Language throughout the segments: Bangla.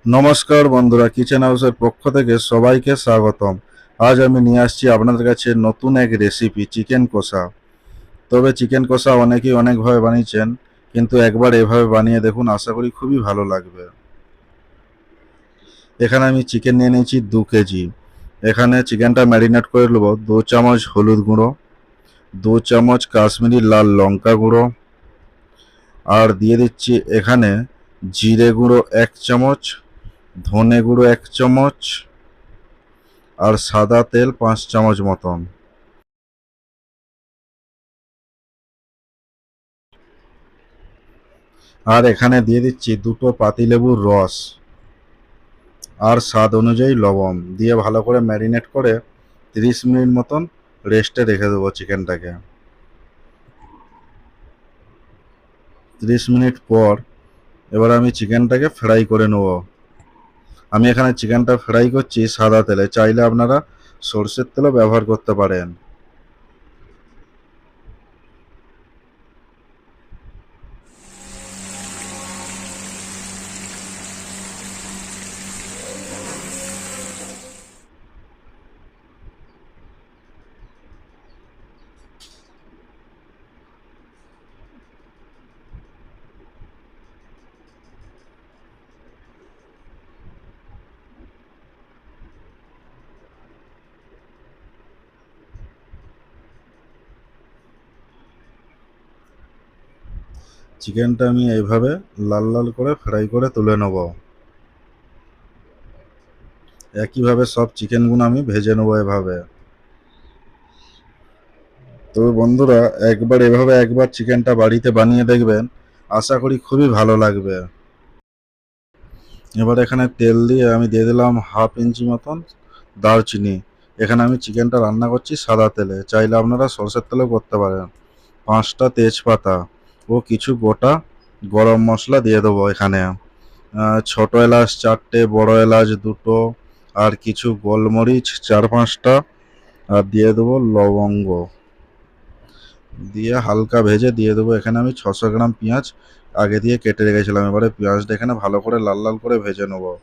নমস্কার বন্ধুরা, কিচেন হাউসের পক্ষ থেকে সবাইকে স্বাগতম। আজ আমি নিয়ে আসছি আপনাদের কাছে নতুন এক রেসিপি, চিকেন কষা। তবে চিকেন কষা অনেকেই অনেকভাবে বানিয়েছেন, কিন্তু একবার এভাবে বানিয়ে দেখুন, আশা করি খুবই ভালো লাগবে। এখানে আমি চিকেন নিয়ে নিয়েছি 2 কেজি। এখানে চিকেনটা ম্যারিনেট করে নেব। 2 চামচ হলুদ গুঁড়ো, 2 চামচ কাশ্মীরি লাল লঙ্কা গুঁড়ো, আর দিয়ে দিচ্ছি এখানে জিরে গুঁড়ো 1 চামচ, ধনে গুঁড়ো 1 চামচ, আর সাদা তেল 5 চামচ মতন। আর এখানে দিয়ে দিচ্ছি 2 পাতিলেবুর রস, আর স্বাদ অনুযায়ী লবণ দিয়ে ভালো করে ম্যারিনেট করে 30 মিনিট মতন রেস্টে রেখে দেবো চিকেনটাকে। 30 মিনিট পর এবার আমি চিকেনটাকে ফ্রাই করে নেব। আমি এখানে চিকেনটা ফ্রাই করছি সাদা তেলে, চাইলে আপনারা সর্ষের তেলও ব্যবহার করতে পারেন। চিকেনটা আমি এইভাবে লাল লাল করে ফ্রাই করে তুলে নেব। একইভাবে সব চিকেনগুলো আমি ভেজে নেবো এভাবে। তবে বন্ধুরা, একবার চিকেনটা বাড়িতে বানিয়ে দেখবেন, আশা করি খুবই ভালো লাগবে। এবার এখানে তেল দিয়ে আমি দিয়ে দিলাম 1/2 ইঞ্চি মতন দারচিনি। এখানে আমি চিকেনটা রান্না করছি সাদা তেলে, চাইলে আপনারা সরষের তেলেও করতে পারেন। 5টা তেজপাতা ও কিছু গোটা গরম মশলা দিয়ে দেবো এখানে। ছোট এলাচ 4টে, বড় এলাচ 2টো, আর কিছু গোলমরিচ 4-5টা, আর দিয়ে দেবো লবঙ্গ। দিয়ে হালকা ভেজে দিয়ে দেবো এখানে আমি 600 গ্রাম পেঁয়াজ আগে দিয়ে কেটে রেখেছিলাম। এবারে পেঁয়াজটা এখানে ভালো করে লাল লাল করে ভেজে নেবো।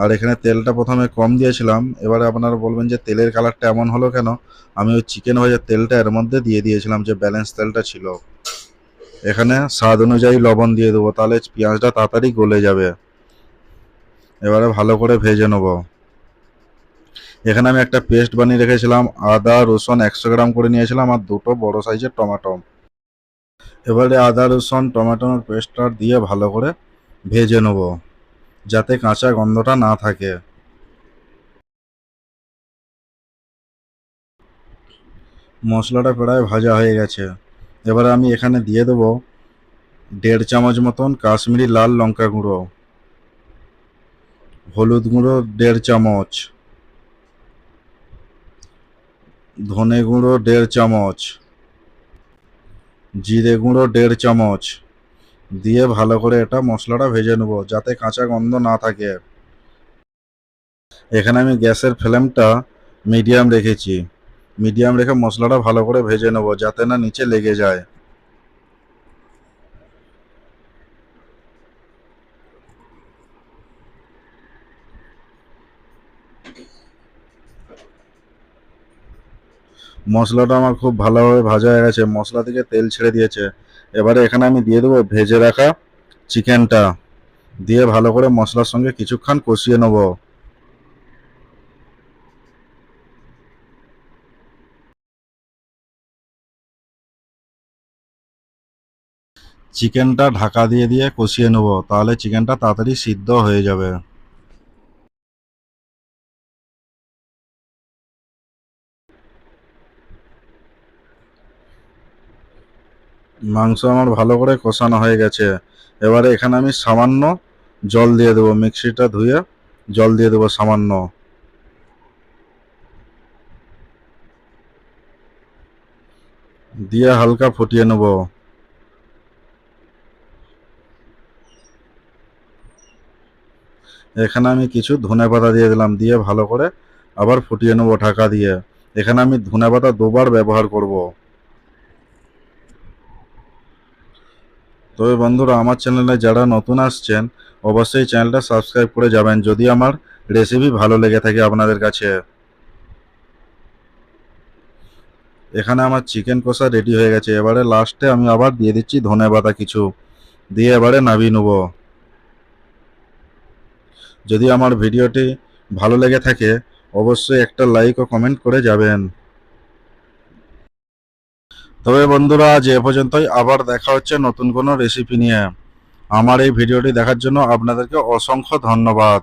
আর এখানে তেলটা প্রথমে কম দিয়েছিলাম, এবারে আপনারা বলবেন যে তেলের কালারটা এমন হলো কেন। আমি ওই চিকেন ভাজার তেলটা এর মধ্যে দিয়ে দিয়েছিলাম, যে ব্যালেন্স তেলটা ছিল। এখানে স্বাদ অনুযায়ী লবণ দিয়ে দেবো, তাহলে পেঁয়াজটা তাড়াতাড়ি গলে যাবে। এবারে ভালো করে ভেজে নেবো। এখানে আমি একটা পেস্ট বানিয়ে রেখেছিলাম, আদা রসুন 100 গ্রাম করে নিয়েছিলাম, আর 2টো বড় সাইজের টমেটো। এবারে আদা রসুন টমেটোর পেস্টটা দিয়ে ভালো করে ভেজে নেব, যাতে কাঁচা গন্ধটা না থাকে। মশলাটা প্রায় ভাজা হয়ে গেছে। এবারে আমি এখানে দিয়ে দেবো 1.5 চামচ মতন কাশ্মীরি লাল লঙ্কা গুঁড়ো, হলুদ গুঁড়ো 1.5 চামচ, ধনে গুঁড়ো 1.5 চামচ, জিরে গুঁড়ো 1.5 চামচ দিয়ে ভালো করে এটা মশলাটা ভেজে নেব, যাতে কাঁচা গন্ধ না থাকে। এখানে আমি গ্যাসের ফ্লেমটা মিডিয়াম রেখেছি। মিডিয়াম রেখে মশলাটা ভালো করে ভেজে নেব, যাতে না নিচে লেগে যায়। মশলাটা আমার খুব ভালোভাবে ভাজা হয়ে গেছে, মশলা থেকে তেল ছেড়ে দিয়েছে। এবারে এখানে আমি দিয়ে দেবো ভেজে রাখা চিকেনটা, দিয়ে ভালো করে মশলার সঙ্গে কিছুক্ষণ কষিয়ে নেব। চিকেনটা ঢাকা দিয়ে দিয়ে কষিয়ে নেব, তাহলে চিকেনটা তাড়াতাড়ি সিদ্ধ হয়ে যাবে। মাংস আমার ভালো করে কষানো হয়ে গেছে। এবারে এখানে আমি সামান্য জল দিয়ে দেবো, মিক্সিটা ধুয়ে জল দিয়ে দেবো সামান্য, দিয়ে হালকা ফুটিয়ে নেব। এখানে আমি কিছু ধনেপাতা দিয়ে দিলাম, দিয়ে ভালো করে আবার ফুটিয়ে নেব ঢাকা দিয়ে। এখানে আমি ধনেপাতা 2বার ব্যবহার করব। তবে বন্ধুরা, আমার চ্যানেলে যারা নতুন আসছেন অবশ্যই চ্যানেলটা সাবস্ক্রাইব করে যাবেন যদি আমার রেসিপি ভালো লেগে থাকে আপনাদের কাছে। এখানে আমার চিকেন কষা রেডি হয়ে গেছে। এবারে লাস্টে আমি আবার দিয়ে দিচ্ছি ধনেপাতা কিছু, দিয়ে এবারে নামিয়ে নেব। যদি আমার ভিডিওটি ভালো লেগে থাকে অবশ্যই একটা লাইক ও কমেন্ট করে যাবেন। তবে বন্ধুরা, আজ এ পর্যন্তই। আবার দেখা হচ্ছে নতুন কোনো রেসিপি নিয়ে। আমার এই ভিডিওটি দেখার জন্য আপনাদেরকে অসংখ্য ধন্যবাদ।